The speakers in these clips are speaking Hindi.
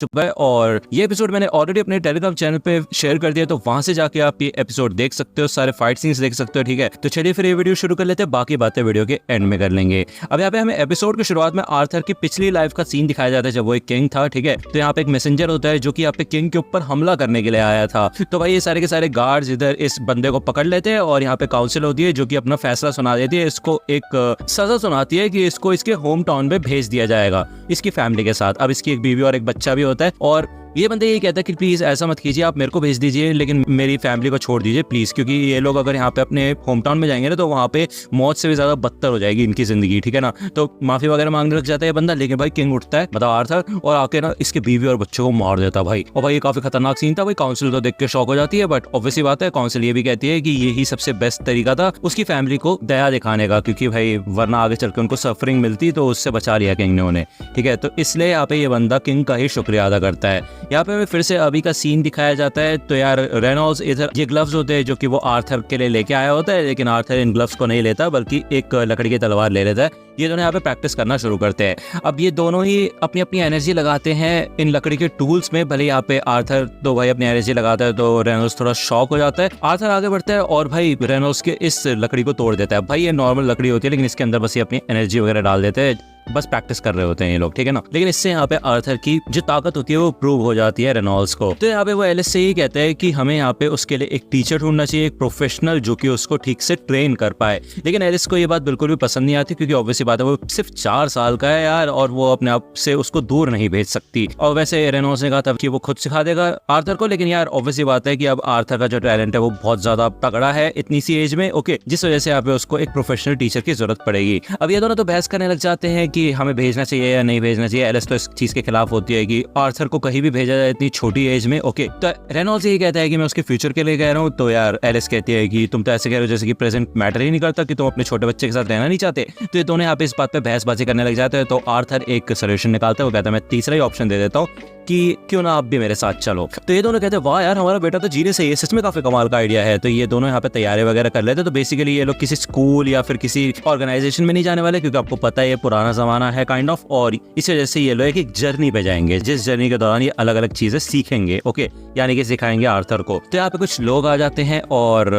चुका है और ये एपिसोड मैंने ऑलरेडी अपने टेलीग्राम चैनल पे शेयर कर दिया, तो वहां से जाके आप ये एपिसोड देख सकते हो, सारे फाइट सीन्स देख सकते हो। ठीक है, तो चलिए फिर ये वीडियो शुरू कर लेते हैं, बाकी बातें वीडियो के एंड में कर लेंगे। अब यहाँ पे हमें एपिसोड की शुरुआत में आर्थर की पिछली लाइफ का सीन दिखाया जाता है जब वो एक किंग था। ठीक है, तो यहाँ पे एक मैसेंजर होता है जो कि यहाँ पे किंग के ऊपर हमला करने के लिए आया था। तो भाई ये सारे के सारे गार्ड्स इधर इस बंदे को पकड़ लेते हैं और यहाँ पे काउंसिल होती है जो कि अपना फैसला सुना देती है, इसको एक सजा सुनाती है कि इसको इसके होम टाउन में भेज दिया जाएगा इसकी फैमिली के साथ। अब इसकी एक बीवी और एक बच्चा भी होता है और ये बंदे ये कहता है कि प्लीज ऐसा मत कीजिए, आप मेरे को भेज दीजिए लेकिन मेरी फैमिली को छोड़ दीजिए प्लीज, क्योंकि ये लोग अगर यहाँ पे अपने होम टाउन में जाएंगे ना तो वहाँ पे मौत से भी ज्यादा बदतर हो जाएगी इनकी जिंदगी। ठीक है ना, तो माफी वगैरह मांगने लग जाता है बंदा, लेकिन भाई किंग उठता है मतलब आर्थर और आके ना इसके बीवी और बच्चों को मार देता है भाई। और भाई ये काफी खतरनाक सीन था भाई। काउंसिल तो देख के शॉक हो जाती है, बट ऑब्वियसली बात है काउंसिल ये भी कहती है कि यही सबसे बेस्ट तरीका था उसकी फैमिली को दया दिखाने का, क्योंकि भाई वरना आगे चलकर उनको सफरिंग मिलती, तो उससे बचा लिया किंग ने उन्हें। ठीक है, तो इसलिए यहाँ पे ये बंदा किंग का ही शुक्रिया अदा करता है। यहाँ पे फिर से अभी का सीन दिखाया जाता है। तो यार रेनॉल्ड्स इधर ये ग्लव्स होते हैं जो कि वो आर्थर के लिए लेके आया होता है, लेकिन आर्थर इन ग्लव्स को नहीं लेता बल्कि एक लकड़ी की तलवार ले लेता है। ये दोनों यहाँ पे प्रैक्टिस करना शुरू करते हैं। अब ये दोनों ही अपनी अपनी एनर्जी लगाते हैं इन लकड़ी के टूल्स में। भले यहाँ पे आर्थर तो भाई अपनी एनर्जी लगाता है तो रेनॉल्ड्स थोड़ा शॉक हो जाता है। आर्थर आगे बढ़ता है और भाई रेनॉल्ड्स के इस लकड़ी को तोड़ देता है। भाई ये नॉर्मल लकड़ी होती है लेकिन इसके अंदर बस ये अपनी एनर्जी वगैरह डाल देते हैं, बस प्रैक्टिस कर रहे होते हैं ये लोग। ठीक है ना, लेकिन इससे यहाँ पे आर्थर की जो ताकत होती है वो प्रूव हो जाती है रेनॉल्ड्स को। तो यहाँ पे वो एलिस से ही कहते हैं कि हमें यहाँ पे उसके लिए एक टीचर ढूंढना चाहिए, एक प्रोफेशनल जो कि उसको ठीक से ट्रेन कर पाए। लेकिन एलिस को ये बात बिल्कुल भी पसंद नहीं आती, क्योंकि ऑब्वियसली बात है वो सिर्फ 4 साल का है यार और वो अपने आप से उसको दूर नहीं भेज सकती। और वैसे रेनॉल्ड्स ने कहा था कि वो खुद सिखा देगा आर्थर को, लेकिन यार ऑब्वियसली बात है कि अब आर्थर का जो टैलेंट है वो बहुत ज्यादा तगड़ा है इतनी सी एज में। ओके, जिस वजह से यहाँ पे उसको एक प्रोफेशनल टीचर की जरूरत पड़ेगी। अब ये दोनों तो बहस करने लग जाते हैं कि हमें भेजना चाहिए या नहीं भेजना चाहिए। एलिस तो इस चीज के खिलाफ होती है कि आर्थर को कहीं भी भेजा जाए इतनी छोटी एज में। ओके, तो रेनॉल्ड्स यही कहता है कि मैं उसके फ्यूचर के लिए कह रहा हूँ। तो यार एलिस कहती है कि तुम तो ऐसे कह रहे हो जैसे कि प्रेजेंट मैटर ही नहीं करता, कि तुम अपने छोटे बच्चे के साथ रहना नहीं चाहते। तो ये दोनों यहाँ पे इस बात पे बहसबाजी करने लग जाते हैं। तो आर्थर एक सोल्यूशन निकालता है, वो कहता है मैं तीसरा ही ऑप्शन दे देता हूँ कि क्यों ना आप भी मेरे साथ चलो। तो ये दोनों कहते हैं वाह यार हमारा बेटा तो जीने से, ये सच में काफी कमाल का आइडिया है। तो ये दोनों यहाँ पे तैयारी वगैरह कर लेते हैं। तो बेसिकली ये लोग किसी स्कूल या फिर किसी ऑर्गेनाइजेशन में नहीं जाने वाले, क्योंकि आपको पता है ये पुराना जमाना है काइंड ऑफ, और इस वजह से ये लोग एक जर्नी पे जाएंगे जिस जर्नी के दौरान ये अलग अलग चीजें सीखेंगे। ओके, यानी कि सिखाएंगे आर्थर को। तो यहाँ पे कुछ लोग आ जाते हैं और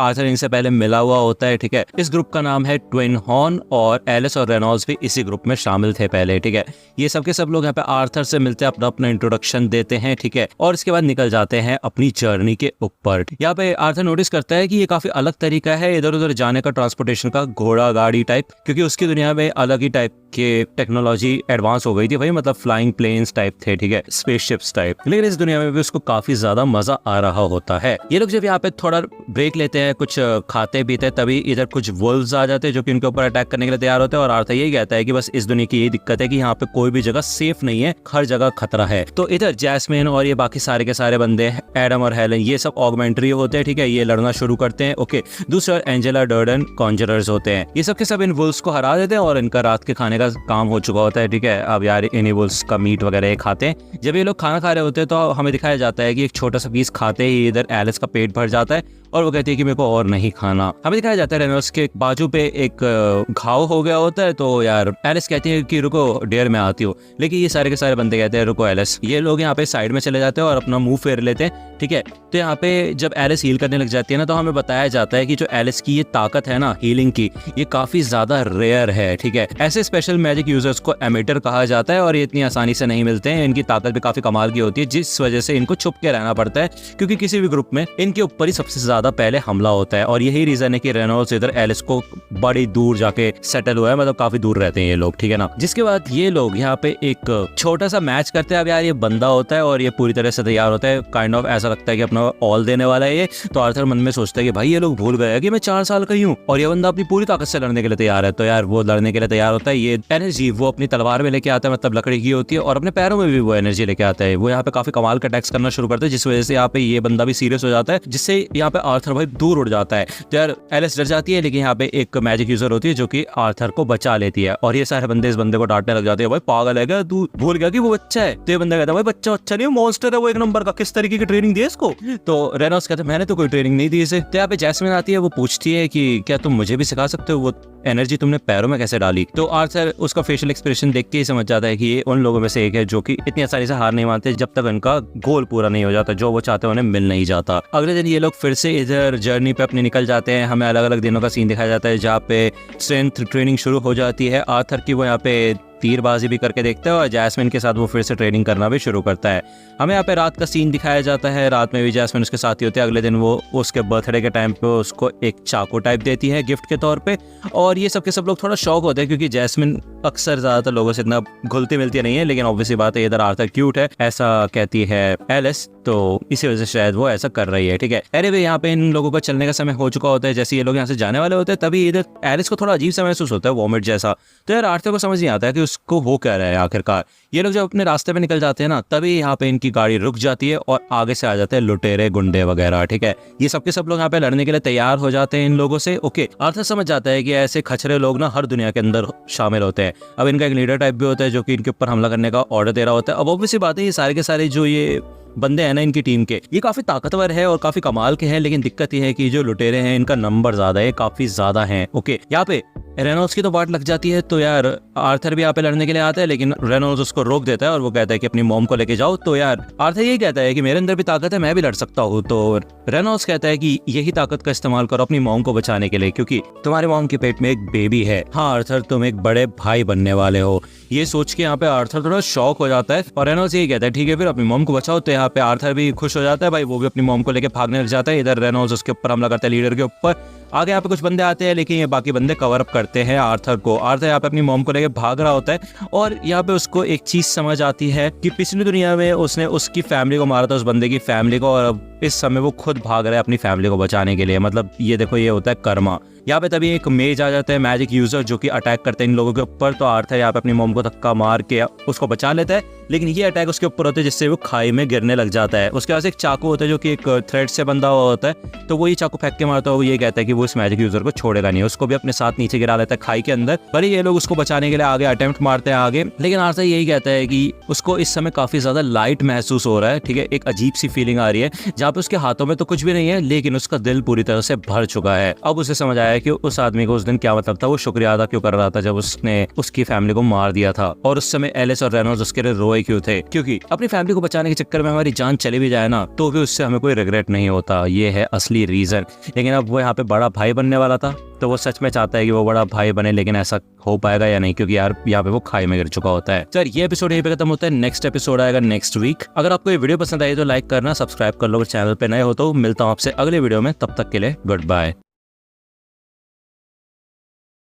आर्थर इनसे पहले मिला हुआ होता है। ठीक है, इस ग्रुप का नाम है ट्विन हॉर्न और एलिस और रेनॉल्ड्स भी इसी ग्रुप में शामिल थे पहले। ठीक है, ये सब के सब लोग यहाँ पे आर्थर से मिलते हैं, अपना अपना इंट्रोडक्शन देते हैं। ठीक है, और इसके बाद निकल जाते हैं अपनी जर्नी के ऊपर। यहाँ पे आर्थर नोटिस करता है कि ये काफी अलग तरीका है इधर उधर जाने का, ट्रांसपोर्टेशन का, घोड़ा गाड़ी टाइप, क्योंकि उसकी दुनिया में अलग ही टाइप के टेक्नोलॉजी एडवांस हो गई थी भाई, मतलब फ्लाइंग प्लेन्स टाइप थे। ठीक है, स्पेसशिप्स टाइप। लेकिन इस दुनिया में भी उसको काफी ज्यादा मजा आ रहा होता है। ये लोग जब यहाँ पे थोड़ा ब्रेक लेते हैं, कुछ खाते पीते, तभी इधर कुछ वुल्व्स आ जाते हैं जो कि उनके ऊपर अटैक करने के लिए तैयार होते हैं। और आर्थर यही कहता है कि बस इस दुनिया की यही दिक्कत है कि यहाँ पे कोई भी जगह सेफ नहीं है, हर जगह खतरा है। तो इधर जैस्मिन और ये बाकी सारे के सारे बंदे, एडम और हेलन, ये सब ऑगमेंट्री होते हैं। ठीक है, ये लड़ना शुरू करते हैं। ओके, दूसरा एंजेला डर्डन कॉन्जरर्स होते हैं। ये सब के सब इन वुल्व्स को हरा देते हैं और इनका रात के खाने का काम हो चुका होता है। ठीक है, अब यार इन वुल्व्स का मीट वगैरह खाते हैं। जब ये लोग खाना खा रहे होते हैं तो हमें दिखाया जाता है कि एक छोटा सा पीस खाते ही इधर एलिस का पेट भर जाता है और वो कहती है कि मेरे को और नहीं खाना। हमें दिखाया जाता है रेनॉल्ड्स के बाजू पे एक घाव हो गया होता है। तो यार एलिस कहती है कि रुको डियर मैं आती हूँ, लेकिन ये सारे के सारे बंदे कहते हैं रुको एलिस। ये लोग यहाँ पे साइड में चले जाते हैं और अपना मुंह फेर लेते हैं। ठीक है, तो यहाँ पे जब एलिस हील करने लग जाती है ना, तो हमें बताया जाता है कि जो एलिस की ये ताकत है ना हीलिंग की, ये काफी ज्यादा रेयर है। ठीक है, ऐसे स्पेशल मैजिक यूजर्स को एमिटर कहा जाता है और ये इतनी आसानी से नहीं मिलते हैं। इनकी ताकत भी काफी कमाल की होती है, जिस वजह से इनको छुप के रहना पड़ता है, क्योंकि किसी भी ग्रुप में इनके ऊपर ही सबसे ज्यादा पहले हमला होता है। और यही रीजन है कि रेनॉल्ड्स इधर एलिस को बड़ी दूर जाके सेटल हुआ है, मतलब काफी दूर रहते हैं ये लोग। ठीक है ना, जिसके बाद ये लोग यहाँ पे एक छोटा सा मैच करते हैं। अब यार ये बंदा होता है और ये पूरी तरह से तैयार होता है, काइंड ऑफ ऐसा लगता है कि अपना ऑल देने वाला है ये। तो आर्थर मन में सोचता है कि भाई ये लोग भूल गए कि मैं 4 साल का ही हूँ और ये बंदा अपनी पूरी ताकत से लड़ने के लिए तैयार है। तो यार वो लड़ने के लिए तैयार होता है। ये एनर्जी वो अपनी तलवार में लेके आता है, मतलब लकड़ी की होती है, और अपने पैरों में भी वो एनर्जी लेके आता है। वो यहाँ पे काफी कमाल का अटैक्स करना शुरू करता है, जिस वजह से यहाँ पे ये बंदा भी सीरियस हो जाता है, जिससे यहाँ पे आर्थर भाई दूर उड़ जाता है। तो यार एलिस डर जाती है, लेकिन यहाँ पे एक मैजिक यूजर होती है जो कि आर्थर को बचा लेती है। और ये सारे बंदे इस बंदे को डांटने लग जाते हैं, भाई पागल है क्या तू, भूल गया कि वो बच्चा है। तो ये बंदा कहता है भाई बच्चा अच्छा नहीं, मॉन्स्टर है वो एक नंबर का, किस तरीके की ट्रेनिंग दी है इसको? तो रेनॉल्ड्स कहता है मैंने तो कोई ट्रेनिंग नहीं दी इसे। तो यहाँ पे जैस्मिन आती है, वो पूछती है कि क्या तुम मुझे भी सिखा सकते हो, वो एनर्जी तुमने पैरों में कैसे डाली? तो आर्थर उसका फेशियल एक्सप्रेशन देख के ही समझ जाता है कि ये उन लोगों में से एक है जो कि इतनी आसानी से हार नहीं मानते जब तक उनका गोल पूरा नहीं हो जाता, जो वो चाहते हैं उन्हें मिल नहीं जाता। अगले दिन ये लोग फिर से इधर जर्नी पे अपने निकल जाते हैं। हमें अलग अलग दिनों का सीन दिखाया जाता है जहाँ पे स्ट्रेंथ ट्रेनिंग शुरू हो जाती है आर्थर की, वो यहाँ पे तीरबाजी भी करके देखता है और जैस्मिन के साथ वो फिर से ट्रेनिंग करना भी शुरू करता है। हमें यहाँ पे रात का सीन दिखाया जाता है, रात में भी जैस्मिन उसके साथ ही होते हैं। अगले दिन वो उसके बर्थडे के टाइम पे उसको एक चाकू टाइप देती है गिफ्ट के तौर पे, और ये सब के सब लोग थोड़ा शौक होते हैं क्योंकि जैस्मिन अक्सर ज़्यादातर लोगों से इतना घुलती मिलती नहीं है, लेकिन ऑब्वियसली बात है इधर आर्थर क्यूट है ऐसा कहती है एलिस, तो इसी वजह से शायद वो ऐसा कर रही है। ठीक है, अरे भाई यहाँ पे इन लोगों का चलने का समय हो चुका होता है, जैसे ये लोग यहाँ से जाने वाले होते हैं तभी इधर एलिस को थोड़ा अजीब सा महसूस होता है, वॉमिट जैसा। तो यार आर्थर को समझ नहीं आता है कि उसको हो क्या रहा है आखिरकार। ये लोग जब अपने रास्ते पे निकल जाते हैं ना, तभी यहाँ पे इनकी गाड़ी रुक जाती है और आगे से आ जाते हैं लुटेरे गुंडे वगैरह। ठीक है, ये सबके सब लोग यहाँ पे लड़ने के लिए तैयार हो जाते हैं इन लोगों से। ओके, आर्थर समझ जाता है कि ऐसे खचरे लोग ना हर दुनिया के अंदर शामिल होते हैं। अब इनका एक लीडर टाइप भी होता है जो कि इनके ऊपर हमला करने का ऑर्डर दे रहा होता है। अब ऑब्वियसली बात है ये सारे के सारे जो ये बंदे हैं ना इनकी टीम के, ये काफी ताकतवर है और काफी कमाल के हैं, लेकिन दिक्कत ये है कि जो लुटेरे हैं इनका नंबर ज्यादा है, काफी ज्यादा है। ओके, यहाँ पे रेनॉल्ड्स की तो बात लग जाती है, तो यार आर्थर भी यहाँ पे लड़ने के लिए आता है, लेकिन रेनॉल्ड्स उसको रोक देता है और वो कहता है कि अपनी मॉम को लेके जाओ। तो यार आर्थर यही कहता है कि मेरे अंदर भी ताकत है, मैं भी लड़ सकता हूँ। तो रेनॉल्ड्स कहता है कि यही ताकत का इस्तेमाल करो अपनी मॉम को बचाने के लिए, क्योंकि तुम्हारे मॉम के पेट में एक बेबी है। हाँ आर्थर, तुम एक बड़े भाई बनने वाले हो। ये सोच के यहाँ पे आर्थर थोड़ा शॉक हो जाता है और रेनॉल्ड्स यही कहता है ठीक है फिर अपनी मॉम को बचाओ। तो यहाँ पे आर्थर भी खुश हो जाता है, भाई वो भी अपनी मॉम को लेके भागने लग जाता है। इधर रेनॉल्ड्स उसके ऊपर हमला करता है, लीडर के ऊपर। आगे यहाँ पे कुछ बंदे आते हैं, लेकिन ये बाकी बंदे कवर अप करते हैं आर्थर को। आर्थर यहाँ पे अपनी मॉम को लेके भाग रहा होता है और यहाँ पे उसको एक चीज समझ आती है कि पिछली दुनिया में उसने उसकी फैमिली को मारा था, उस बंदे की फैमिली को, और अब इस समय वो खुद भाग रहा है अपनी फैमिली को बचाने के लिए। मतलब ये देखो, ये होता है कर्मा। यहाँ पे तभी एक मेज आ जाता है, मैजिक यूजर, जो कि अटैक करते हैं इन लोगों के ऊपर। तो आर्थर यहाँ पे अपनी मॉम को धक्का मार के उसको बचा लेता है, लेकिन ये अटैक उसके ऊपर होता है जिससे वो खाई में गिरने लग जाता है। उसके पास एक चाकू होता है जो कि एक थ्रेड से बंधा हुआ होता है, तो वो ये चाकू फेंक के मारता है। वो ये कहता है कि वो इस मैजिक यूजर को छोड़ेगा नहीं, उसको भी अपने साथ नीचे गिरा लेता है खाई के अंदर। भले ये लोग उसको बचाने के लिए आगे अटेम्प्ट मारते हैं आगे, लेकिन आर्थर यही कहता है कि उसको इस समय काफी ज्यादा लाइट महसूस हो रहा है। ठीक है, एक अजीब सी फीलिंग आ रही है जहाँ पे उसके हाथों में तो कुछ भी नहीं है, लेकिन उसका दिल पूरी तरह से भर चुका है। अब उसे समझ आया कि उस आदमी उस दिन क्या मतलब था, वो शुक्रिया अदा क्यों कर रहा था जब उसने उसकी फैमिली को मार दिया था, और उस समय एलिस और रेनॉल्ड्स उसके लिए रोए क्यों थे। क्योंकि अपनी फैमिली को बचाने के चक्कर में हमारी जान चली भी जाए ना, तो भी उससे हमें कोई रिग्रेट नहीं होता। ये है असली रीजन। लेकिन अब वो यहाँ पे बड़ा भाई बनने वाला था, तो वो सच में चाहता है कि वो बड़ा भाई बने, लेकिन ऐसा हो पाएगा या नहीं, क्योंकि यार यहाँ पे वो खाई में गिर चुका होता है। सर ये एपिसोड यहीं पे खत्म होता है, नेक्स्ट एपिसोड आएगा नेक्स्ट वीक। अगर आपको ये वीडियो पसंद आई तो लाइक करना, सब्सक्राइब कर लो, चैनल पे नए हो तो। मिलता हूँ आपसे अगले वीडियो में, तब तक के लिए गुड बाय।